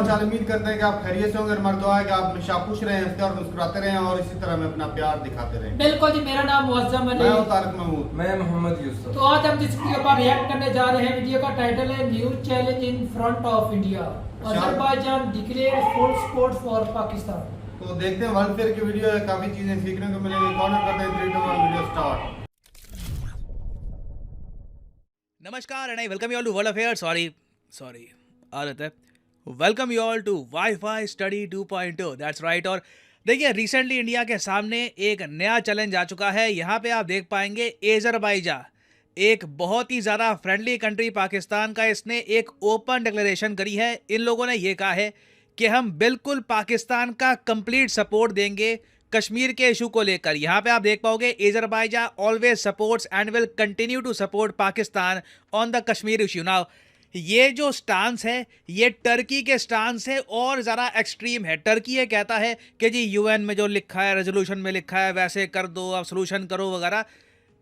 हाल, उम्मीद करते हैं कि आप खैरियत से होंगे। हमारी दुआ है कि आप हमेशा खुश रहें, हंसते और मुस्कुराते रहें और इसी तरह में अपना प्यार दिखाते रहें। बिल्कुल जी, मेरा नाम मुअज्जम अली। मैं हूं तारिक महमूद। मैं मोहम्मद यूसुफ। तो आज हम जिस वीडियो पर रिएक्ट करने जा रहे हैं, वीडियो का टाइटल है new challenge in front of India, Azerbaijan declare full support for Pakistan. तो देखते हैं वर्ल्ड फेयर की वीडियो है, काफी चीजें सीखने को मिलेंगी। कॉर्नर करते हैं 3 2 1 वीडियो स्टार्ट। नमस्कार and I welcome you all to world affair sorry आदत है। Welcome you all to WiFi study 2.0, that's right. और देखिए, रिसेंटली इंडिया के सामने एक नया चैलेंज आ चुका है। यहाँ पे आप देख पाएंगे अज़रबैजान, एक बहुत ही ज़्यादा फ्रेंडली कंट्री पाकिस्तान का, इसने एक ओपन डिक्लेरेशन करी है। इन लोगों ने ये कहा है कि हम बिल्कुल पाकिस्तान का कंप्लीट सपोर्ट देंगे कश्मीर के इशू को लेकर। यहाँ पे आप देख पाओगे Azerbaijan always supports and will continue to support Pakistan on the Kashmir issue. Now ये जो स्टांस है ये टर्की के स्टांस है और ज़रा एक्सट्रीम है। टर्की ये कहता है कि जी यूएन में जो लिखा है, रेजोल्यूशन में लिखा है वैसे कर दो, अब सोल्यूशन करो वगैरह।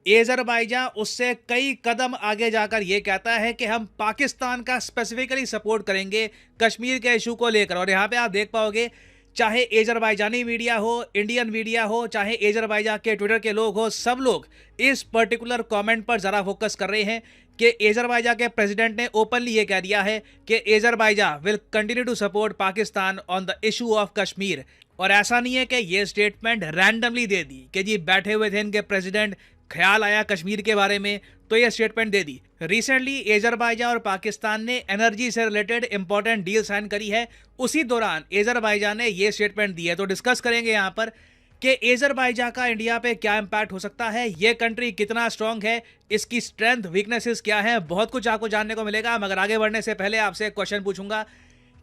अज़रबैजान उससे कई कदम आगे जाकर ये कहता है कि हम पाकिस्तान का स्पेसिफिकली सपोर्ट करेंगे कश्मीर के इशू को लेकर। और यहाँ पे आप देख पाओगे, चाहे अज़रबैजानी मीडिया हो, इंडियन मीडिया हो, चाहे अज़रबैजान के ट्विटर के लोग हो, सब लोग इस पर्टिकुलर कमेंट पर ज़रा फोकस कर रहे हैं कि अज़रबैजान के प्रेसिडेंट ने ओपनली ये कह दिया है कि Azerbaijan will continue to support Pakistan on the issue of Kashmir. और ऐसा नहीं है कि ये स्टेटमेंट रैंडमली दे दी कि जी बैठे हुए थे इनके प्रेसिडेंट, ख्याल आया कश्मीर के बारे में तो ये स्टेटमेंट दे दी। रिसेंटली अज़रबैजान और पाकिस्तान ने एनर्जी से रिलेटेड इंपॉर्टेंट डील साइन करी है, उसी दौरान अज़रबैजान ने ये स्टेटमेंट दी है। तो डिस्कस करेंगे यहाँ पर कि अज़रबैजान का इंडिया पे क्या इम्पैक्ट हो सकता है, ये कंट्री कितना स्ट्रांग है, इसकी स्ट्रेंथ वीकनेसेस क्या है, बहुत कुछ आपको जानने को मिलेगा। मगर आगे बढ़ने से पहले आपसे एक क्वेश्चन पूछूंगा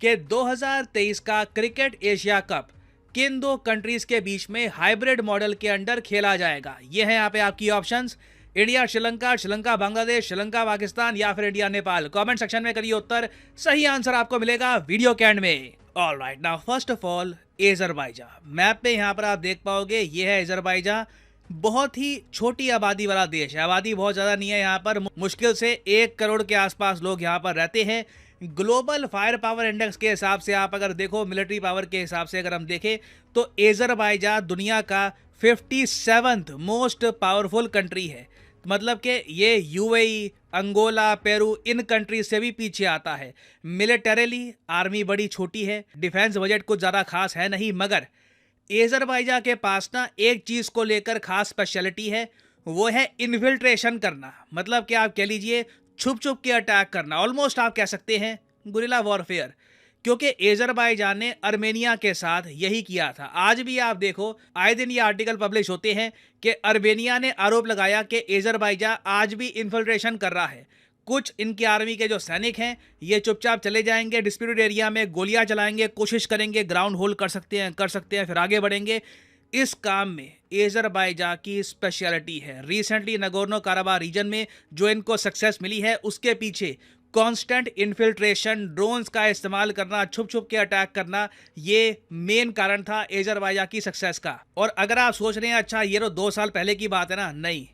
कि 2023 का क्रिकेट एशिया कप किन दो कंट्रीज के बीच में हाइब्रिड मॉडल के अंडर खेला जाएगा। ये है यहाँ पे आपकी ऑप्शंस, इंडिया श्रीलंका, श्रीलंका बांग्लादेश, श्रीलंका पाकिस्तान या फिर इंडिया नेपाल। कमेंट सेक्शन में करिए उत्तर, सही आंसर आपको मिलेगा वीडियो के एंड में। Alright, now first of all Azerbaijan. Map पे यहाँ पर आप देख पाओगे ये है अज़रबैजान। बहुत ही छोटी आबादी वाला देश है, आबादी बहुत ज़्यादा नहीं है यहाँ पर, मुश्किल से 1 करोड़ के आसपास लोग यहाँ पर रहते हैं। ग्लोबल फायर पावर इंडेक्स के हिसाब से आप अगर देखो, मिलिट्री पावर के हिसाब से अगर हम देखें तो अज़रबैजान दुनिया का 57th मोस्ट पावरफुल कंट्री है। मतलब कि ये यूएई, अंगोला, पेरू इन कंट्रीज से भी पीछे आता है। मिलिटरीली आर्मी बड़ी छोटी है, डिफेंस बजट कुछ ज़्यादा खास है नहीं, मगर अज़रबैजान के पास ना एक चीज़ को लेकर खास स्पेशलिटी है, वो है इन्फिल्ट्रेशन करना। मतलब कि आप कह लीजिए छुप छुप के अटैक करना, ऑलमोस्ट आप कह सकते हैं गुरिल्ला वॉरफेयर। क्योंकि अज़रबैजान ने अर्मेनिया के साथ यही किया था। आज भी आप देखो, आए दिन ये आर्टिकल पब्लिश होते हैं कि अर्मेनिया ने आरोप लगाया कि अज़रबैजान आज भी इन्फिल्ट्रेशन कर रहा है। कुछ इनकी आर्मी के जो सैनिक हैं ये चुपचाप चले जाएंगे डिस्प्यूटेड एरिया में, गोलियां चलाएंगे, कोशिश करेंगे ग्राउंड होल्ड कर सकते हैं, फिर आगे बढ़ेंगे। इस काम में अज़रबैजान की स्पेशलिटी है। रिसेंटली नगोर्नो काराबाख रीजन में जो इनको सक्सेस मिली है, उसके पीछे कांस्टेंट इन्फिल्ट्रेशन, ड्रोन्स का इस्तेमाल करना, छुप छुप के अटैक करना, ये मेन कारण था अज़रबैजान की सक्सेस का। और अगर आप सोच रहे हैं अच्छा ये तो 2 साल पहले की बात है ना, नहीं,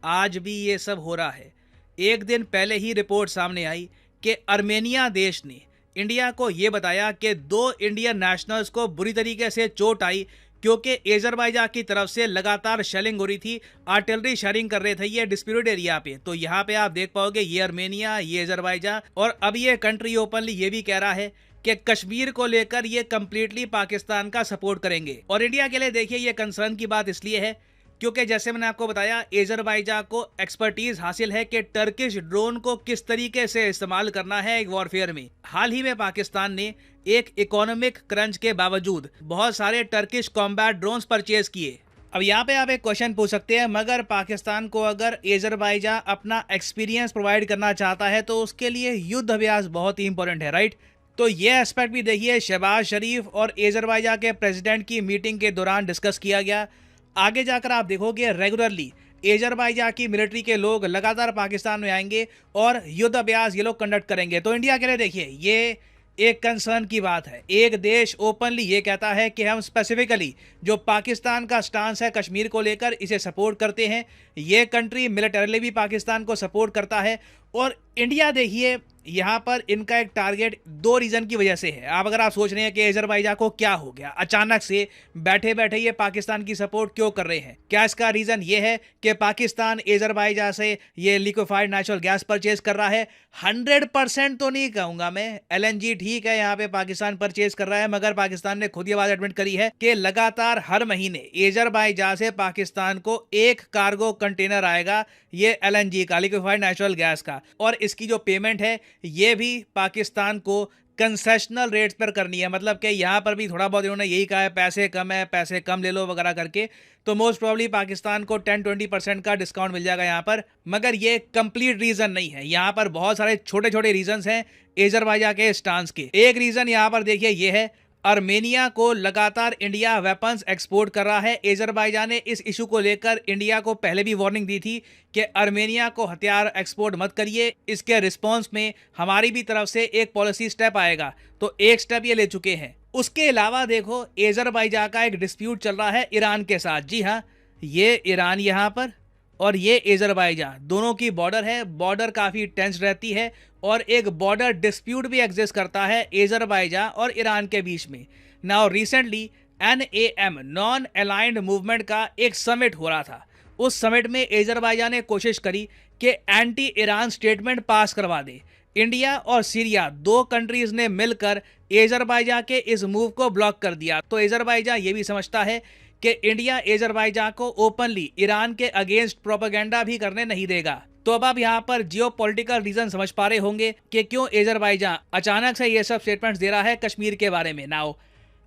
आज भी ये सब हो रहा है। एक दिन पहले ही रिपोर्ट सामने आई कि अर्मेनिया देश ने इंडिया को ये बताया कि 2 इंडियन नेशनल्स को बुरी तरीके से चोट आई क्योंकि अज़रबैजान की तरफ से लगातार शेलिंग हो रही थी, आर्टिलरी शेयरिंग कर रहे थे ये डिस्प्यूटेड एरिया पे। तो यहाँ पे आप देख पाओगे ये अर्मेनिया, ये अज़रबैजान, और अब ये कंट्री ओपनली ये भी कह रहा है कि कश्मीर को लेकर ये कंप्लीटली पाकिस्तान का सपोर्ट करेंगे। और इंडिया के लिए देखिए ये कंसर्न की बात इसलिए है क्योंकि जैसे मैंने आपको बताया अज़रबैजान को एक्सपर्टीज हासिल है कि टर्किश ड्रोन को किस तरीके से इस्तेमाल करना है एक वॉरफेयर में। हाल ही में पाकिस्तान ने एक इकोनॉमिक क्रंच के बावजूद बहुत सारे टर्किश कॉम्बैट ड्रोन्स परचेज किए। अब यहाँ पे आप एक क्वेश्चन पूछ सकते हैं, मगर पाकिस्तान को अगर अज़रबैजान अपना एक्सपीरियंस प्रोवाइड करना चाहता है तो उसके लिए युद्ध अभ्यास बहुत ही इंपॉर्टेंट है, राइट? तो ये एस्पेक्ट भी देखिए शहबाज शरीफ और अज़रबैजान के प्रेसिडेंट की मीटिंग के दौरान डिस्कस किया गया। आगे जाकर आप देखोगे रेगुलरली अज़रबैजान की मिलिट्री के लोग लगातार पाकिस्तान में आएंगे और युद्ध अभ्यास ये लोग कंडक्ट करेंगे। तो इंडिया के लिए देखिए ये एक कंसर्न की बात है। एक देश ओपनली ये कहता है कि हम स्पेसिफिकली जो पाकिस्तान का स्टांस है कश्मीर को लेकर इसे सपोर्ट करते हैं। ये कंट्री मिलिटरीली भी पाकिस्तान को सपोर्ट करता है और इंडिया देखिए यहाँ पर इनका एक टारगेट 2 रीज़न की वजह से है। अगर आप सोच रहे हैं कि अजरबैजान को क्या हो गया, अचानक से बैठे बैठे ये पाकिस्तान की सपोर्ट क्यों कर रहे हैं, क्या इसका रीज़न ये है कि पाकिस्तान अजरबैजान से ये लिक्विफाइड नेचुरल गैस परचेज कर रहा है? 100% तो नहीं कहूँगा मैं, LNG ठीक है यहाँ पे पाकिस्तान परचेज कर रहा है, मगर पाकिस्तान ने खुद ये बात एडमिट करी है कि लगातार हर महीने अजरबैजान से पाकिस्तान को 1 कार्गो कंटेनर आएगा ये LNG का, लिक्विफाइड नेचुरल गैस का, और इसकी जो पेमेंट है ये भी पाकिस्तान को कंसेशनल रेट्स पर करनी है। मतलब कि यहाँ पर भी थोड़ा बहुत इन्होंने यही कहा है, पैसे कम है, पैसे कम ले लो वगैरह करके, तो मोस्ट प्रॉब्ली पाकिस्तान को 10-20% का डिस्काउंट मिल जाएगा यहाँ पर। मगर ये कंप्लीट रीज़न नहीं है, यहाँ पर बहुत सारे छोटे छोटे रीजंस हैं अजरबैजान के स्टांस के। एक रीज़न यहाँ पर देखिए ये है, आर्मेनिया को लगातार इंडिया वेपन्स एक्सपोर्ट कर रहा है। अजरबैजान ने इस इशू को लेकर इंडिया को पहले भी वार्निंग दी थी कि आर्मेनिया को हथियार एक्सपोर्ट मत करिए, इसके रिस्पांस में हमारी भी तरफ से एक पॉलिसी स्टेप आएगा, तो एक स्टेप ये ले चुके हैं। उसके अलावा देखो अजरबैजान का एक डिस्प्यूट चल रहा है ईरान के साथ। जी हाँ, ये ईरान यहाँ पर और ये अजरबैजान दोनों की बॉर्डर है, बॉर्डर काफ़ी टेंस रहती है और एक बॉर्डर डिस्प्यूट भी एग्जिस्ट करता है अजरबैजान और ईरान के बीच में। Now recently NAM non aligned movement का एक समिट हो रहा था। उस समिट में अजरबैजान ने कोशिश करी कि एंटी ईरान स्टेटमेंट पास करवा दे। इंडिया और सीरिया 2 कंट्रीज ने मिलकर अजरबैजान के इस मूव को ब्लॉक कर दिया। तो अजरबैजान ये भी समझता है कि इंडिया अजरबैजान को ओपनली ईरान के अगेंस्ट प्रोपेगेंडा भी करने नहीं देगा। तो अब आप यहाँ पर जियोपॉलिटिकल रीजन समझ पा रहे होंगे कि क्यों अजरबैजान अचानक से ये सब स्टेटमेंट्स दे रहा है कश्मीर के बारे में। नाउ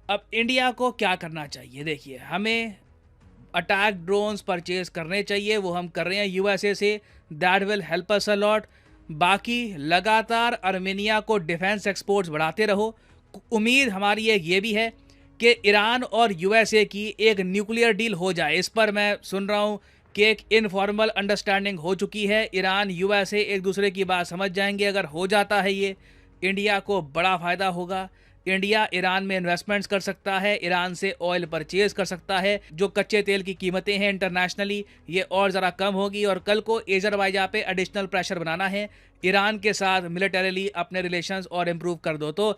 अब इंडिया को क्या करना चाहिए? देखिए, हमें अटैक ड्रोन्स परचेज करने चाहिए, वो हम कर रहे हैं USA से, that will help us a lot. बाकी लगातार आर्मेनिया को डिफेंस एक्सपोर्ट्स बढ़ाते रहो। उम्मीद हमारी एक ये भी है कि ईरान और USA की एक न्यूक्लियर डील हो जाए। इस पर मैं सुन रहा हूँ कि एक इनफॉर्मल अंडरस्टैंडिंग हो चुकी है, ईरान USA एक दूसरे की बात समझ जाएंगे। अगर हो जाता है ये, इंडिया को बड़ा फ़ायदा होगा। इंडिया ईरान में इन्वेस्टमेंट्स कर सकता है, ईरान से ऑयल परचेज कर सकता है, जो कच्चे तेल की कीमतें हैं इंटरनेशनली ये और ज़रा कम होगी। और कल को अजरबैजान पे एडिशनल प्रेशर बनाना है, ईरान के साथ मिलिटरीली अपने रिलेशंस और इम्प्रूव कर दो। तो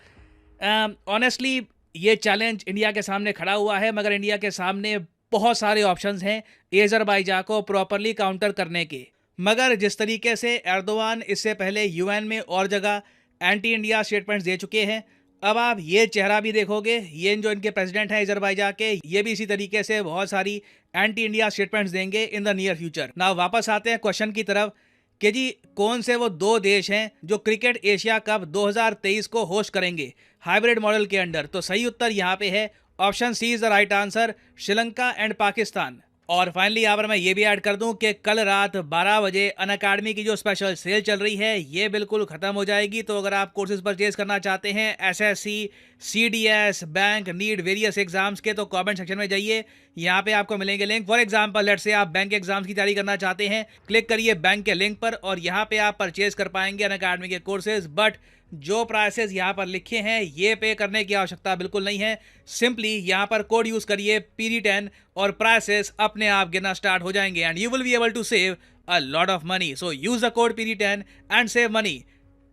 ऑनेस्टली ये चैलेंज इंडिया के सामने खड़ा हुआ है, मगर इंडिया के सामने बहुत सारे ऑप्शंस हैं अजरबैजान को प्रॉपरली काउंटर करने के। मगर जिस तरीके से एर्दोगान इससे पहले UN में और जगह एंटी इंडिया स्टेटमेंट्स दे चुके हैं, अब आप ये चेहरा भी देखोगे, ये जो इनके प्रेसिडेंट हैं अजरबैजान के, ये भी इसी तरीके से बहुत सारी एंटी इंडिया स्टेटमेंट्स देंगे इन द नियर फ्यूचर। ना वापस आते हैं क्वेश्चन की तरफ कि जी कौन से वो 2 देश हैं जो क्रिकेट एशिया कप 2023 को होस्ट करेंगे हाइब्रिड मॉडल के अंडर। तो सही उत्तर यहाँ पे है option C is the right answer, Sri Lanka and Pakistan. और फाइनली यहाँ पर मैं ये भी ऐड कर दूं कि कल रात 12 बजे अनअकैडमी की जो स्पेशल सेल चल रही है ये बिल्कुल ख़त्म हो जाएगी। तो अगर आप कोर्सेज परचेज करना चाहते हैं SSC, CDS, bank, NEET, various exams के, तो कमेंट सेक्शन में जाइए, यहाँ पे आपको मिलेंगे link. For example let's say आप बैंक एग्जाम्स की तैयारी करना चाहते हैं, क्लिक करिए बैंक के लिंक पर और यहाँ पे आप परचेज कर पाएंगे अनअकैडमी के कोर्सेज। बट जो प्राइसेस यहाँ पर लिखे हैं ये पे करने की आवश्यकता बिल्कुल नहीं है। सिंपली यहाँ पर कोड यूज करिए PD10 और प्राइसेस अपने आप गिरना स्टार्ट हो जाएंगे and you will be able to save a lot of money. So use the code PD10 and save money.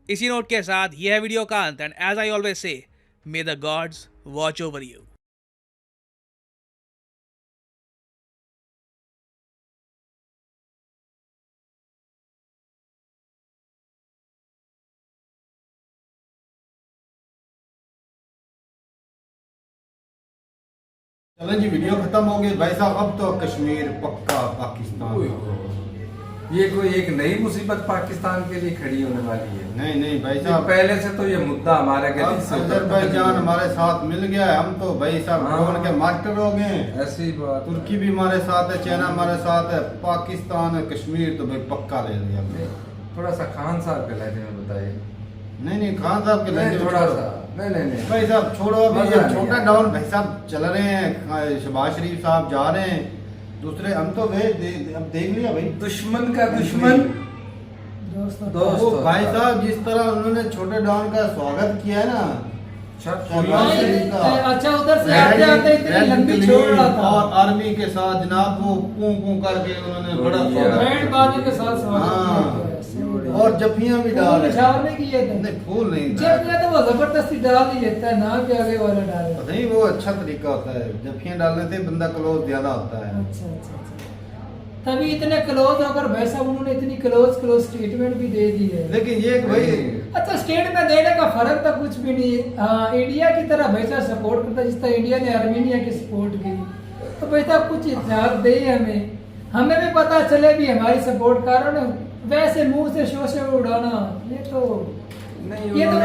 इसी नोट के साथ ये है वीडियो का अंत and as I always say, may the gods watch over you. चलें जी, video खत्म हो गई भाई साहब। अब तो कश्मीर पक्का पाकिस्तान। ये कोई एक नई मुसीबत पाकिस्तान के लिए खड़ी होने वाली है। नहीं भाई साहब, पहले से तो ये मुद्दा हमारे अजरबैजान हमारे साथ मिल गया है, हम तो भाई साहब ड्रोन के मास्टर हो गए। ऐसी बात, तुर्की भी हमारे साथ है, चाइना हमारे साथ है, पाकिस्तान कश्मीर तो भाई पक्का ले लिया। थोड़ा सा खान साहब के लहजे में बताइए। नहीं खान साहब के लहजे में थोड़ा सा नहीं भाई साहब छोड़ो। अभी ये छोटा डाउन भाई साहब चल रहे हैं, शहबाज शरीफ साहब जा रहे हैं, दूसरे हम तो अब देख लिया भाई, दुश्मन का दुश्मन दोस्त। भाई साहब जिस तरह उन्होंने छोटे डाउन का स्वागत किया है ना, अच्छा उधर से आते आते इतनी लंबी छोड़ रहा था और आर्मी के साथ जनाब वो पू करके उन्होंने बड़ा बैंड बाजे के साथ स्वागत किया। और जफियां भी डाल फूल रहे निछावर नहीं किए थे नहीं फूल नहीं जब तो वो जबरदस्ती डाल ही देता है ना कि आगे वाला डाले। पता नहीं वो अच्छा तरीका होता है, जफियां डालने से बंदा क्लोज ज्यादा होता है। अच्छा। तभी इतने क्लोज होकर भाई साहब उन्होंने इतनी क्लोज स्टेटमेंट भी दे दी है। लेकिन ये कि भाई अच्छा स्टेटमेंट देने का फर्क तो कुछ भी नहीं है। हाँ, इंडिया की तरह भाई साहब सपोर्ट करता है जिस तरह इंडिया ने आर्मीनिया की सपोर्ट की, तो भाई साहब कुछ इतिहास दे हमें भी पता चले भी हमारी सपोर्ट कारण वैसे मुंह से शोषण उड़ाना ये तो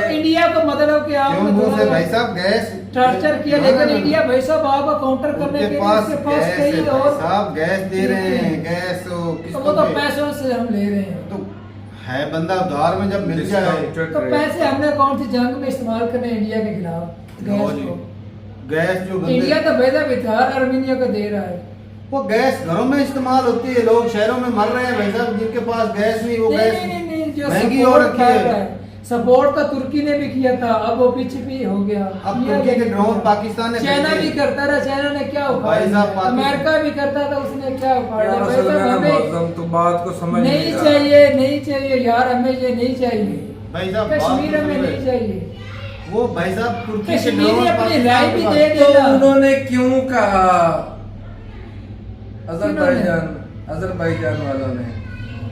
इंडिया को मतलब कि आपने क्यों से भाई साहब गैस टॉर्चर किया, लेकिन इंडिया भाई साहब आपको काउंटर करने के लिए उसके पास कई और साहब गैस दे रहे हैं, गैस तो वो तो पैसों से हम ले रहे हैं। तो है बंदा उधार में जब मिल जाए तो पैसे हमने कौन सी जंग में इस्तेमाल करने इंडिया के खिलाफ गैस को? गैस जो इंडिया तो बेहद बिहार आर्मीनिया को दे रहा है। वो गैस घरों में इस्तेमाल होती है, लोग शहरों में मर रहे हैं भाई साहब जिनके पास गैस नहीं, वो गैस जो महंगी हो रखी है। सपोर्ट तो तुर्की ने भी किया था, अब वो पीछे हो गया। अब तुर्की के ड्रोन पाकिस्तान ने चाइना भी करता रहा, चाइना ने क्या उखाड़ा, अमेरिका भी करता था उसने क्या उखाड़ा। तो बात को समझ नहीं चाहिए यार, हमें ये नहीं चाहिए भाई साहब, कश्मीर हमें नहीं चाहिए। वो भाई साहब तुर्की कश्मीर ने अपनी राय भी दे तो दिया। उन्होंने क्यों कहा अजरबैजान वालों ने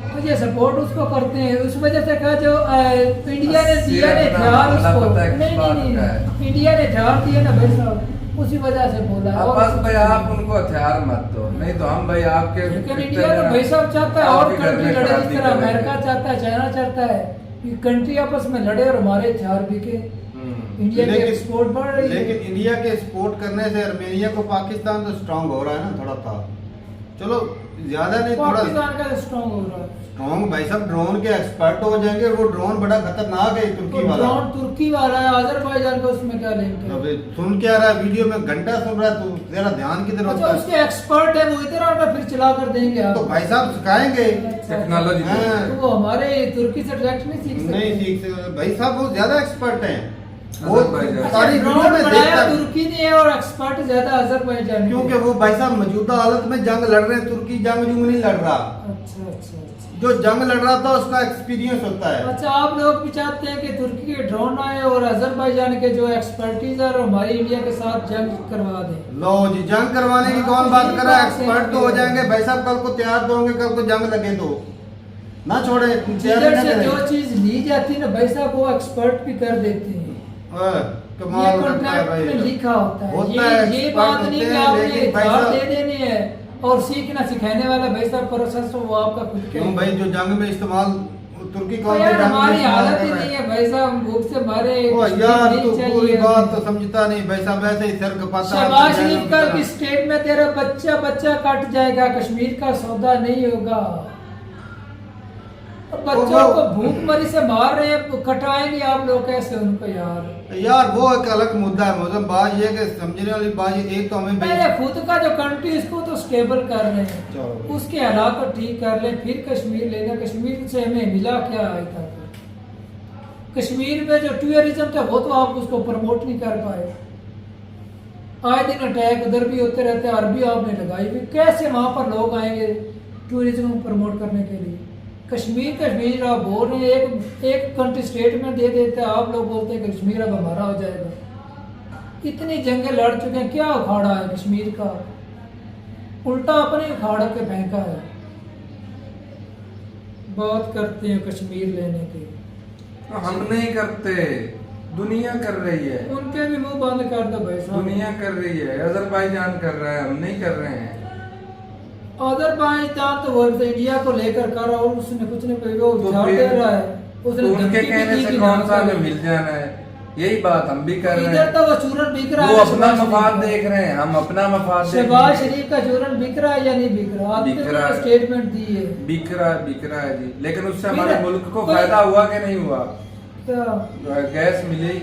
तो ये सपोर्ट उसको करते हैं, उस वजह से कहा जो इंडिया ने दिया ने हथियार उसको नहीं इंडिया ने हथियार दिए ना भाई साहब, उसी वजह से बोला। बस भाई आप उनको हथियार मत दो, नहीं तो हम भाई आपके लेकिन इंडिया तो भाई साहब चाहता है और कंट्री लड़े, जिस तरह अमेरिका चाहता है, चाइना चाहता है कि कंट्री आपस में लड़े और हमारे हथियार बिके, इंडिया के एक्सपोर्ट बढ़ रही है। लेकिन इंडिया के एक्सपोर्ट करने से आर्मेनिया को पाकिस्तान तो स्ट्रांग हो रहा है ना, थोड़ा था, चलो ज्यादा नहीं, थोड़ा पाकिस्तान का स्ट्रांग हो रहा है। स्ट्रांग भाई साहब ड्रोन के एक्सपर्ट हो जाएंगे, वो ड्रोन बड़ा खतरनाक है तुर्की वाला। ड्रोन तुर्की वाला है, अजरबैजान का उसमें क्या लिंक है? अबे सुन क्या रहा है वीडियो में, घंटा सुन रहा है तू, तेरा ध्यान किधर होता अच्छा है? उसके एक्सपर्ट है वो, इधर आटा फिर चला कर देंगे आप। तो भाई साहब सिखाएंगे टेक्नोलॉजी हाँ। तो वो हमारे तुर्की से डायरेक्ट नहीं सीख सकते। नहीं सीख सकते भाई साहब, वो ज्यादा एक्सपर्ट हैं, वो अजरबैजान। सारी ड्रोन वीडियो में बनाया देखता है। तुर्की ने और एक्सपर्ट ज्यादा अजरबैजान, क्योंकि वो भाई साहब मौजूदा हालत में जंग लड़ रहे हैं, तुर्की जंग नहीं लड़ रहा, अच्छा। जो जंग लड़ रहा था उसका एक्सपीरियंस होता है। अच्छा आप लोग भी चाहते हैं कि तुर्की के ड्रोन आए और अजरबैजान के जो एक्सपर्टीज है और हमारी इंडिया के साथ जंग करवा दें। लो जी, जंग करवाने की कौन बात कर रहा है? एक्सपर्ट तो हो जाएंगे भाई साहब, कल को तैयार तो होंगे, कल को जंग लगे तो ना छोड़े, जिधर से जो चीज ली जाती है ना भाई साहब, वो एक्सपर्ट भी कर देते हैं। कमाल करता है भाई, में लिखा होता है, होता है, ये expert बात नहीं होते कि हैं, आपने लेकिन भाई हथियार साहब- दे देने हैं और सीखना सिखाने वाला भाई साहब प्रोसेस वो आपका खुद का क्यों भाई, जो जंग में इस्तेमाल तुर्की तो कौन यार से जंग में हमारी इस्तेमाल हालत कर ही रहा नहीं है? है भाई साहब, भूख से मारे ओ कश्मीर यार नहीं तू चाहिए पूरी बात हमें। तो समझता नहीं भाई साहब, ऐसे ही सर कपाता शहबाज शरीफ का किस स्टेट में तेरा बच्चा कट जाएगा, कश्मीर का सौदा नहीं होगा। बच्चों को भूख मरी से मार रहे हैं, कटवाएंगे आप लोग कैसे उनको यार वो एक अलग मुद्दा है मौसम, बात ये कि समझने वाली बात ये, एक तो हमें पहले खुद का जो कंट्री इसको तो स्टेबल कर रहे हैं, चलो। उसके हालात को ठीक कर ले, फिर कश्मीर लेना। कश्मीर से हमें मिला क्या है था? कश्मीर में जो टूरिज्म था वो तो आप उसको प्रमोट नहीं कर पाए, आए दिन अटैक उधर भी होते रहते हैं, अरबी आपने लगाई हुई, कैसे वहां पर लोग आएंगे टूरिज्म को प्रमोट करने के लिए? कश्मीर आप बोल रहे हैं, एक कंट्री स्टेट में दे देते हैं, आप लोग बोलते हैं कश्मीर अब हमारा हो जाएगा। इतनी जंगें लड़ चुके हैं, क्या उखाड़ा है कश्मीर का? उल्टा अपने उखाड़ के फेंका है। बात करते हैं कश्मीर लेने की, तो हम नहीं करते, दुनिया कर रही है, उनके भी मुंह बंद कर दो भाई साहब। दुनिया कर रही है, अजरबैजान कर रहा है, हम नहीं कर रहे हैं। अजरबैजान तो वो इंडिया को लेकर कर रहा है और उसने कुछ नहीं वो तो उधार फिर- दे रहा है, उसने तो उनके धमकी भी कहने दी से कि कौन ना सा करो। हमें मिल जाना है, यही बात हम भी कर रहे इधर हैं। तो वो चूरन बिक रहा वो है, अपना शहबाज मफाद शरीफ का। देख रहे हैं, हम अपना मफाद देख शहबाज रहे हैं। शरीफ का चूरन बिक रहा है या नहीं बिक रहा? आपने बिक रहा तो है। स्टेटमेंट दी है बिक रहा है जी, लेकिन उससे फिर- हमारे मुल्क को कोई- फायदा हुआ कि नहीं हुआ? क्या? गैस मिली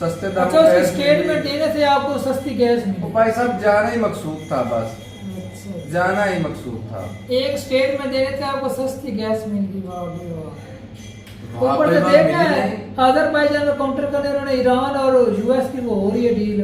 सस्ते दाम अच्छा, में, उसके गैस स्टेटमेंट मिली। देने से आपको सस्ती गैस वो मिली। भाई साहब जाना ही मकसूद था, बस अच्छा। जाना ही मकसूद था। एक स्टेट में देने से आपको सस्ती गैस मिल गई, वाह भाई वाह। वहाँ ऊपर पे से बात देखना मिली है नहीं। अजरबैजान में काउंटर करने उन्होंने ईरान और यूएस की वो हो रही है डील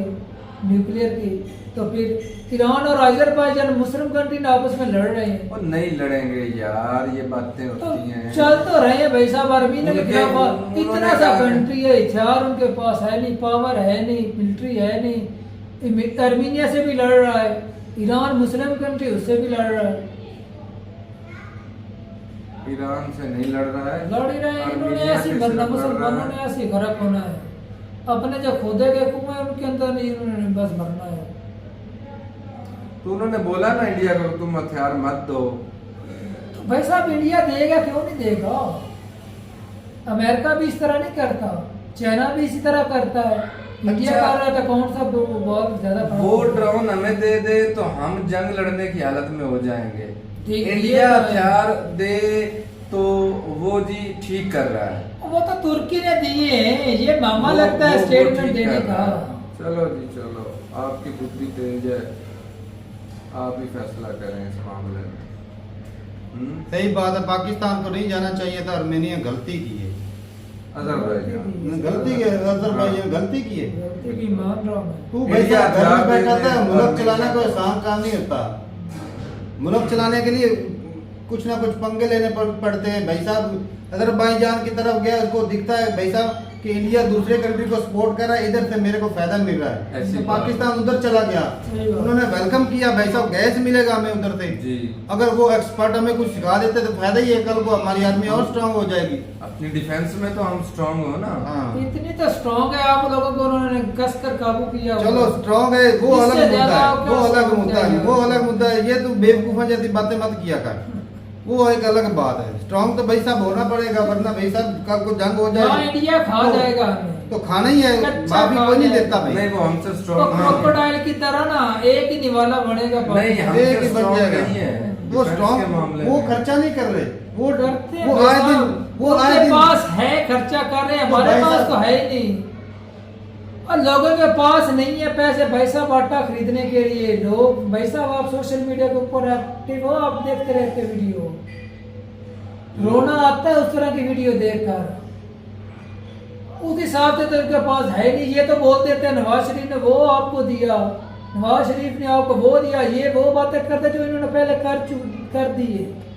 न्यूक्लियर की, तो फिर ईरान और अजरबैजान मुस्लिम कंट्री ना आपस में लड़ रहे हैं। वो नहीं लड़ेंगे यार, ये बातें तो होती हैं। चल तो रहे हैं भाई साहब, आर्मीनिया के उनके- खिलाफ उन्होंने इतना सा कहा- कंट्री है, हथियार उनके पास है नहीं, पावर है नहीं, मिलिट्री है नहीं। आर्मीनिया से भी लड़ रहा है, ईरान मुस्लिम कंट्री उससे भी लड़ रहा है। ईरान से नहीं लड़ रहा है, लड़ ही रहे हैं, इन्होंने आर्मीनिया ऐसी के मरना, सिर्फ लड़ रहा मुसलमानों है। ने ऐसी गरक होना है, अपने जो खोदे के कुएं हैं उनके अंदर नहीं, इन्होंने बस मरना है। तो उन्होंने बोला ना इंडिया को तुम हथियार मत दो। तो भाई साहब इंडिया देगा क्यों नहीं देगा? अमेरिका भी इस तरह नहीं करता, चाइना भी इसी तरह करता है। इंडिया अच्छा। कर रहा था कौन सा बहुत ज्यादा खराब वो है। ड्रोन हमें दे दे तो हम जंग लड़ने की हालत में हो जाएंगे। ठीक, ये इंडिया तो है। हथियार दे तो वो जी ठीक कर रहा है। वो तो तुर्की ने दिए हैं, ये मामा वो- लगता है वो स्टेटमेंट ठीक देने कर का। रहा है। चलो जी चलो, आपकी बुद्धि तेज है, आप ही फैसला करें इस मामले में। सही बात है, पाकिस्तान को नहीं जाना चाहिए था, आर्मेनिया गलती की है। अजरबैजान गलती की है, अजरबैजान गलती की है। गलती भी मान रहा हूँ मैं। तू भाई इंडिया साहब घर में हथियार बैठा देने था, और मुल्क नहीं चलाना कोई जाता। आसान काम नहीं होता। मुल्क चलाने के लिए कुछ ना कुछ पंगे लेने पड़ते हैं भाई साहब। अजरबैजान की तरफ गया, उसको दिखता है भाई साहब कि इंडिया दूसरे कंट्री को सपोर्ट कर रहा है, इधर से मेरे को फायदा मिल रहा है, ऐसी तो बात। पाकिस्तान उधर चला गया, सही बात। उन्होंने वेलकम किया भाई साहब, गैस मिलेगा हमें उधर से। जी, अगर वो एक्सपर्ट हमें कुछ सिखा देते तो फायदा ही है, कल को हमारी आर्मी और स्ट्रांग हो जाएगी। अपनी डिफेंस में तो हम स्ट्रांग हो ना। हाँ इतनी तो स्ट्रॉन्ग है, आप लोगों को उन्होंने कस कर काबू किया हुआ चलो है। स्ट्रांग है, वो इससे अलग मुद्दा ज्यादा है, आप क्या वो अलग strong मुद्दा है, चाहिए? वो अलग मुद्दा है। ये तू बेवकूफा जैसी बातें मत किया कर, वो एक अलग बात है। स्ट्रांग तो भाई साहब होना पड़ेगा, वरना भाई साहब कल को जंग हो हाँ, जाए इंडिया खा तो- जाएगा हमें। तो खाना ही है, कच्चा माफी खा कोई नहीं जाएगा। देता भाई। नहीं, वो हमसे तो स्ट्रांग क्रोकोडाइल की तरह ना एक ही निवाला बनेगा नहीं, पाकिस्तान। हमसे एक ही बन strong जाएगा। नहीं है। वो Defense स्ट्रांग, के मामले वो में। खर्चा नहीं कर रहे, वो डरते हैं वो भाई आए दिन, साहब। वो आए उनके दिन पास है, खर्चा कर रहे हैं, तो हमारे भाई पास साहब- तो है ही नहीं। और लोगों के पास नहीं है पैसे भाई साहब आटा खरीदने के लिए। लोग भाई साहब, आप सोशल मीडिया के ऊपर एक्टिव हो, आप देखते रहते वीडियो, रोना आता है उस तरह की वीडियो देखकर। उस हिसाब से तो इनके पास है नहीं। ये तो बोल देते हैं नवाज शरीफ ने वो आपको दिया, नवाज शरीफ ने आपको वो दिया, ये वो बातें करते जो इन्होंने पहले कर दी है।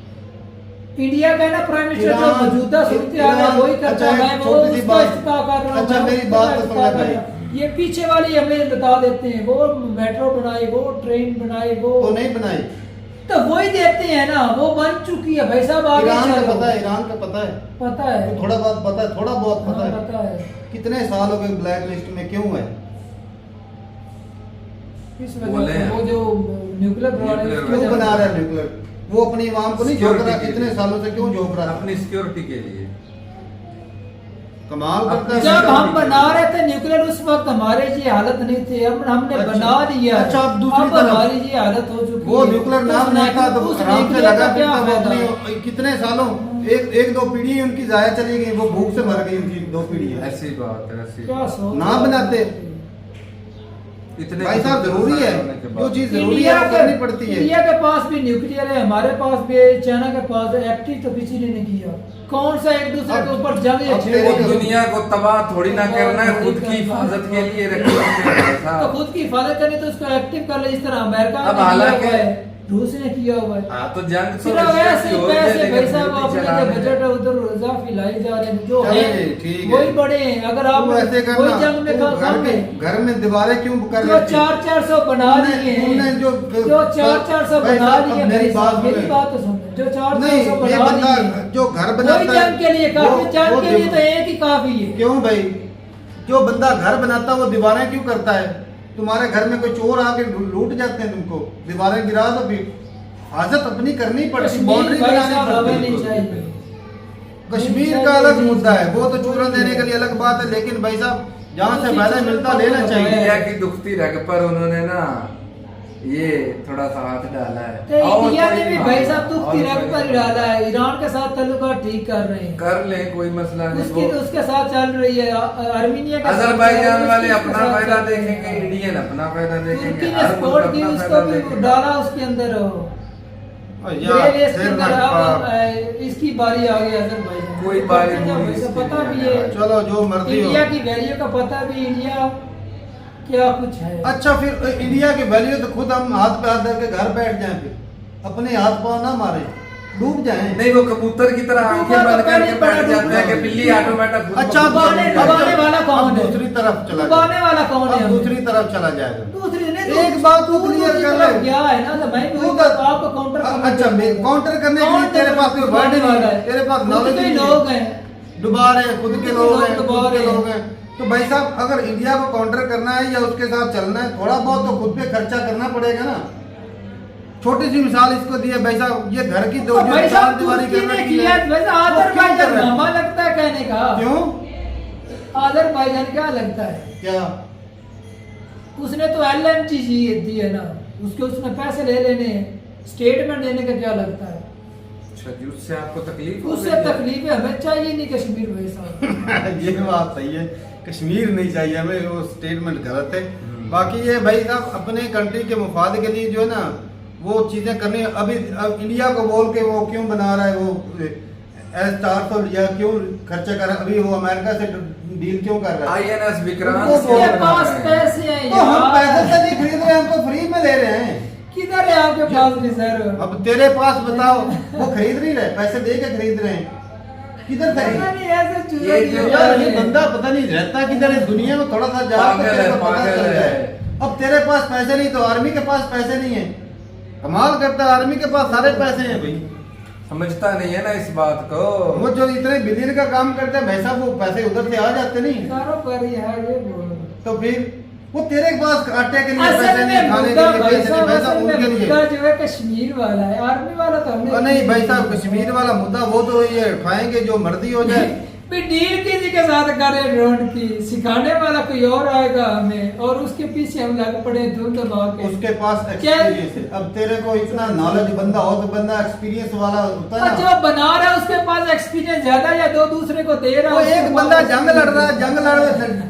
इंडिया का है ना प्राइम मिनिस्टर जो ईरान- मौजूदा सूरत हाल है वही करता अच्छा, है, एक वो छोटी सी उसका बात- इस्तेमाल कर रहा हूं, अच्छा, मैं मेरी उसका बात तो इस्तेमाल सुनो कर भाई। रहा हूं। ये पीछे वाली हमें बता देते हैं, वो मेट्रो बनाई, वो ट्रेन बनाई, वो तो नहीं बनाई। तो वही देते हैं ना, वो बन चुकी है भाई साहब। आगे ईरान का चलो। पता है, ईरान का पता है, पता है, तो थोड़ा बहुत पता है, थोड़ा बहुत पता हाँ, है। पता है। कितने साल हो गए ब्लैक लिस्ट में, क्यों है? इस बोले वजह से हैं। वो जो न्यूक्लियर बना रहे हैं, न्यूक्लियर उसकी क्यों वजह बना से- रहा है न्यूक्लियर? वो अपनी इमाम को नहीं झोंक रहा, Security के इतने लिए। सालों से क्यों झोंक रहा? अपनी सिक्योरिटी के लिए। कमाल करता है। जब हम बना रहे थे न्यूक्लियर उस वक्त हमारे ये हालत नहीं थी, अब हमने अच्छा। बना लिया है। अच्छा, अब दूसरी तरफ- हमारी ये हालत हो चुकी वो है। न्यूक्लियर उस नाम नहीं था तो उस आराम से न्यूक्लियर लगा का क्या फिरता, वो फायदा? अपनी कितने सालों, एक दो पीढ़ी उनकी जाया चली गई, वो भूख से मर गई उनकी दो पीढ़ी। ऐसी बात है, ऐसी क्या बात। सोच ना बनाते। इतने भाई साहब जरूरी है, होने के जो बाद। चीज जरूरी है वो करनी पड़ती है। इंडिया के पास भी न्यूक्लियर है, हमारे पास भी है, चाइना के पास है। एक्टिव तो किसी ने नहीं किया। कौन सा एक दूसरे के ऊपर जंग या अब छेड़ वो तेरे रहे? दुनिया को तबाह थोड़ी ना करना है, खुद की हिफाजत के लिए रखी है तो साहब। खुद की हिफाजत करनी तो उसको एक्टिव कर ले, इस तरह अमेरिका अब ने किया हालांकि- हुआ है, रूस ने किया हुआ है। हाँ, तो जंग तो सिर्फ रशिया ऐसे की हो पैसे जाए, भाई लेकिन साहब फिर भी अपने चला जो रहे हैं। बजट है उधर इजाफी लाई जा रहे हैं, जो चलिए, है ठीक है। वही बड़े हैं। अगर आप तू ऐसे कोई करना, जंग में तू कम है, घर में दीवारें क्यों कर जो रही थी? 400 बना तुमने- दिए तुमने हैं, जो 400 भाई बना साहब, दिए अब मेरी बात मेरी सुने। बात तो सुन, जो 400 नहीं, ये बना बंदा दिए जो घर बनाता कोई है जंग के लिए काफी, वो जंग के लिए दीव- तो एक ही काफी है। क्यों भाई? जो बंदा घर बनाता है वो दीवारें क्यों करता है? तुम्हारे घर में कोई चोर आके लूट जाते हैं तुमको, दीवारें गिरा दो, फिर हिफाजत अपनी करनी पड़ती, कश्मीर बाउंड्री भाई बनानी साहब हमें नहीं पड़ती। चाहिए। कश्मीर का अलग मुद्दा है, वो तो चूरन देने के लिए अलग बात है, लेकिन भाई साहब जहाँ से फायदा मिलता लेना चाहिए। इंडिया की दुखती रग पर उन्होंने ना ये थोड़ा सा हाथ डाला है। तो और इंडिया कोई ने भी बात भाई नहीं, साहब दुख और की कोई रग पर ही बात डाला है। ईरान के साथ ताल्लुकात ठीक कर रहे हैं, नहीं। कर ले, कोई मसला नहीं। उसकी वो उसके साथ चल रही है। आर्मीनिया के साथ अजरबैजान चल वाले रही है, अपना उसके साथ फायदा चल रही है। देखेंगे, इंडियन अपना फायदा देखेंगे, तुर्की ने हर मुल्क सपोर्ट की, अपना उसको फायदा भी देखेगा। डाला उसके अंदर और ग्रे यार, लिस्ट के फिर अंदर। ना- अब इसकी बारी आ गई अजरबैजान। कोई बारी तो नहीं, वैसे इसकी पता नहीं भी आने है, वाली। चलो जो मर्जी हो। इंडिया की वैल्यू का पता भी, इंडिया क्या कुछ है। अच्छा फिर इंडिया की वैल्यू तो खुद हम हाथ पे हाथ धर के घर बैठ जाएं, फिर अपने हाथ पाँव ना मारे, डूब जाएं। नहीं वो कबूतर की तरह आंखें बंद करके बैठ जाते हैं कि बिल्ली ऑटोमेटिक खुद अच्छा डुबाने वाला कौन है? दूसरी तरफ चला डुबाने वाला कौन है? अब दूसरी तरफ चला जाएगा। दूसरी नहीं, एक बात तो क्लियर कर ले, क्या है ना, तो मैं भी तू वही तो- आपको काउंटर अच्छा काउंटर करने के लिए तेरे पास कोई वर्ड नहीं है, तेरे पास नॉलेज नहीं है। लोग हैं, डुबा रहे हैं, खुद के लोग हैं, डुबा खुद के रहे हैं। लोग हैं। तो भाई साहब अगर इंडिया को काउंटर करना है या उसके साथ चलना है, थोड़ा बहुत तो खुद पे खर्चा करना पड़ेगा ना। छोटी सी मिसाल इसको दी है भाई साहब, ये घर की दो तो भाई साहब दीवारी तुर्की कर ने रखी किया है, वैसे तो क्यों कर आज़रबाईजान रहे हैं? मामा लगता है कहने का। क्यों आज़रबाईजान क्या लगता है? क्या उसने तो LNG दी है ना, उसके उसने पैसे ले लेने हैं, स्टेटमेंट देने का क्या लगता है? अच्छा जी, उससे आपको तकलीफ हो उससे गई है? तकलीफ है, हमें चाहिए नहीं कश्मीर भाई साहब। ये बात सही है, कश्मीर नहीं चाहिए हमें, वो स्टेटमेंट गलत है। बाकी ये भाई साहब अपने कंट्री के मुफाद के लिए जो है ना वो चीजें करनी है। अभी अब इंडिया को बोल के वो क्यों बना रहा है, वो S-400 या क्यों खर्चा कर रहा है, अभी वो अमेरिका से डील क्यों कर रहा है? INS विक्रांत उनको क्यों उसके बना पास रहे हैं? पैसे हैं तो हम यार। पैसे से नहीं खरीद रहे, हमको फ्री में ले रहे हैं। किधर है आपके पास रिजर्व? अब तेरे पास बताओ, वो खरीद नहीं रहे, पैसे दे के खरीद रहे हैं, किधर पता खरीद? नहीं ऐसे चूहे ये की जो यार ये है। बंदा पता नहीं रहता किधर है दुनिया में, थोड़ा सा जा तो पागल तेरे है, को पता पागल चल है। जाए। अब तेरे पास पैसे नहीं तो आर्मी के पास पैसे नहीं है, कमाल करता है, आर्मी के पास सारे पैसे हैं भाई। समझता नहीं है ना इस बात को। वो जो इतने बिलियन का काम करते हैं भाई साहब, वो पैसे उधर से आ जाते नहीं, कारोबारी है ये बोल। तो फिर वो तेरे पास आटे के लिए असल पैसे नहीं, में खाने मुद्दा के लिए भाई पैसे नहीं, साहब, भाई साहब असल में उनके लिए। मुद्दा जो है कश्मीर वाला है, आर्मी वाला तो हमने और नहीं भाई साहब कश्मीर वाला मुद्दा वो तो ये उठाएंगे जो मर्जी हो जाए। भी डील किसी के साथ कर रहे ड्रोन की, सिखाने वाला कोई और आएगा हमें, और उसके पीछे हम लग पड़े धूम दबा के। उसके पास क्या- एक्सपीरियंस है। अब तेरे को इतना नॉलेज बंदा हो तो बंदा एक्सपीरियंस वाला होता है और ना। जो बना रहा है उसके पास एक्सपीरियंस ज्यादा या दो दूसरे को दे रहा वो है, एक उसके बंदा पास जंग लड़ रहा है, experience जंग लड़ रहा है।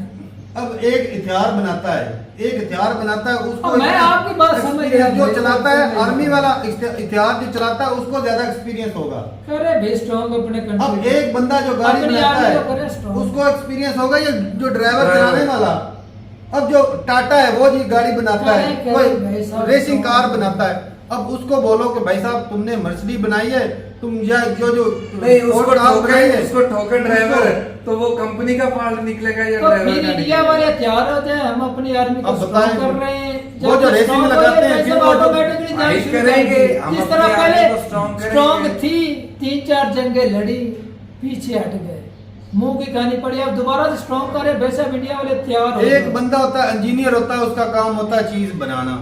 अब एक हथियार बनाता है, एक हथियार बनाता है उसको, अब मैं आपकी बात समझ रहा हूं। जो चलाता है आर्मी वाला हथियार जो चलाता है उसको ज्यादा एक्सपीरियंस होगा। करे भी स्ट्रॉन्ग अपने अब कंट्री। एक बंदा जो गाड़ी अपनी बनाता आर्मी है को करे strong। उसको एक्सपीरियंस होगा, या जो ड्राइवर ड्राइवर। चलाने वाला। अब जो टाटा है वो जी गाड़ी बनाता है, करे भाई कोई साहब, रेसिंग कार strong। बनाता है। अब उसको बोलो कि भाई साहब तुमने मर्सिडीज बनाई है, तुम या जो नहीं उसको स्पोर्ट कार बनाई है, उसको ठोके ड्राइवर तो वो कंपनी का फॉल्ट निकलेगा या तो ड्राइवर फिर का इंडिया निकलेगा? वाले तैयार हो जाए, हम अपनी आर्मी को अब स्ट्रॉन्ग बताएं, कर रहे हैं। वो जो रेसिंग लगाते हैं, फिर वो जो ऑटोमेटिकली फाइट करेंगे, हम जिस अपनी तरह आर्मी पहले को strong करेंगे। स्ट्रॉन्ग थी, 3-4 जंगें लड़ी, पीछे हट गए, मुंह की कहानी पड़ी, अब दोबारा से स्ट्रॉन्ग करे। वैसे अब इंडिया वाले तैयार हो एक गए। बंदा होता है इंजीनियर होता है, उसका काम होता है चीज बनाना,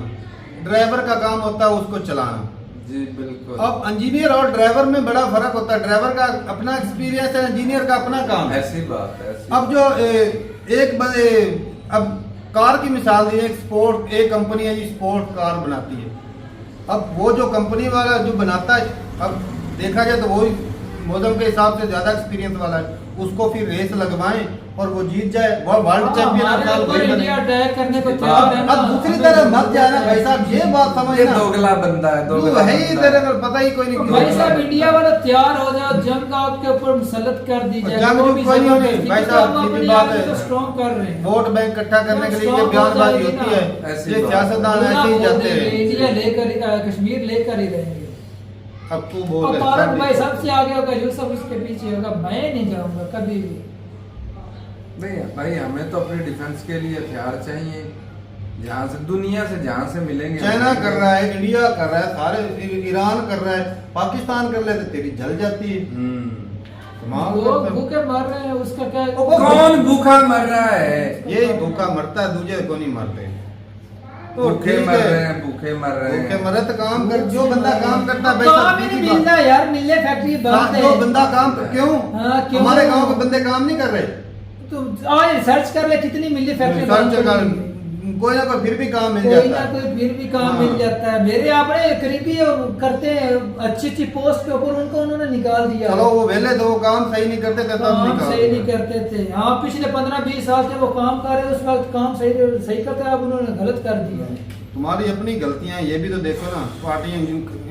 ड्राइवर का काम होता है उसको चलाना। जी बिल्कुल। अब इंजीनियर और ड्राइवर में बड़ा फर्क होता है, ड्राइवर का अपना एक्सपीरियंस है, इंजीनियर का अपना काम है। ऐसी बात है, ऐसी अब जो अब कार की मिसाल दी, एक कंपनी है जी स्पोर्ट कार बनाती है। अब वो जो कंपनी वाला जो बनाता है, अब देखा जाए तो वो मौसम के हिसाब से ज्यादा एक्सपीरियंस वाला है, उसको फिर रेस लगवाएं और वो जीत जाए, वो वर्ल्ड चैंपियन हर साल वही बने। इंडिया अटैक करने को तैयार है ना। अब दूसरी तरफ मत जाना भाई साहब, ये बात ये समझना। दोगला बंदा है, तू दोगला है ही, बंदा तेरे है। को पता ही कोई नहीं क्यों भाई होगा। साहब इंडिया वाले तैयार हो जाओ, जंग आपके ऊपर मुसलत कर दी जाए, जंग वो भी कोई नहीं होनी, जबरदस्ती, भाई तो साहब, हम सीधी अपनी बात आर्मी है। को स्ट्रॉन्ग कर रहे हैं। वोट बैंक इकट्ठा करने के लिए ये स्ट्रॉन्ग हो बयानबाजी जाएगी होती ना। है, ऐसी ये बात। सियासतदान ऐसे ही जाते हैं। इंडिया लेकर कश्मीर लेकर ही रहेंगे। अब तू बोल और रहे तारक भाई सब सबसे आगे होगा, यूसुफ उसके पीछे होगा, मैं नहीं जाऊंगा कभी भी। नहीं भाई, हमें तो अपने डिफेंस के लिए हथियार चाहिए, जहाँ से दुनिया से जहाँ से मिलेंगे। चाइना कर रहा है, इंडिया कर रहा है, सारे ईरान कर रहा है, पाकिस्तान कर ले तो तेरी जल जाती है। कमाल वो करते हैं। भूखे मर रहे हैं, उसका क्या? कौन भूखा मर रहा है? ये भूखा मरता है, दूसरे को नहीं मारते। तो भूखे ठीक मर है, रहे हैं, भूखे मर रहे भूखे हैं। मरे तो काम कर, जो बंदा काम करता है भाई काम साहब, ही नहीं सीधी मिलता बात। यार, मिलने फैक्ट्री बंद हाँ, है। जो बंदा काम क्यों हाँ, क्यों? हमारे गांव के बंदे काम नहीं कर रहे? तो आज रिसर्च कर ले कितनी मिली फैक्ट्री बंद रिसर्च हो कर, गई। कोई ना कोई फिर भी काम मिल कोई जाता ना है। कोई फिर भी काम हाँ। मिल जाता है। मेरे अपने करीबी करते हैं अच्छी पोस्ट के ऊपर, उनको उन्होंने निकाल दिया। चलो वो वेले तो वो काम सही नहीं करते थे, तब काम निकाल सही नहीं दिया। करते थे। हाँ, पिछले 15-20 साल से वो काम कर रहे, उस वक्त काम सही करते, अब उन्होंने गलत कर दिया। तुम्हारी अपनी गलतियां, ये भी तो देखो ना, पार्टी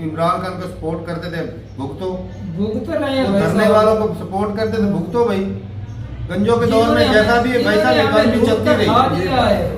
इमरान खान को सपोर्ट करते थे, भुगतो। भुगत रहे हैं तो भाई धरने साहब। वालों को सपोर्ट करते थे, भुगतो भाई। गंजों के दौर में जिन्होंने जैसा भी है, हमें- वैसा जिन्होंने इकॉनमी हमें चलती लूट कर खा रही। दिया है।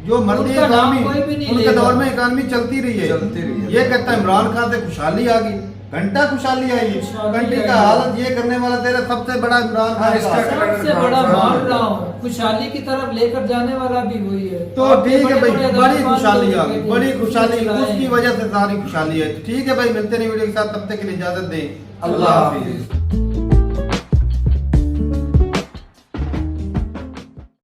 जो मर्जी उनका नाम इकॉनमी कोई भी नहीं उनके लेगा। दौर में इकॉनमी चलती रही है। चलती रही है। ये कहता है इमरान खान से खुशहाली आ गई, घंटा खुशहाली आई है। खुशहाली कंट्री आई का है। हालत ये करने वाला तेरा सबसे बड़ा इमरान खान इसका का। सबसे बड़ा मान रहा हूँ, खुशहाली की तरफ लेकर जाने वाला भी वही है। तो आपके ठीक है भाई, बड़े-बड़े बड़ी अदालत खुशहाली आ वाले गई, लोग बड़ी कहते हैं, खुशहाली चलाएं। उसकी वजह से सारी खुशहाली है। ठीक है भाई, मिलते नहीं वीडियो के साथ, तब तक के लिए इजाजत दें। अल्लाह हाफिज।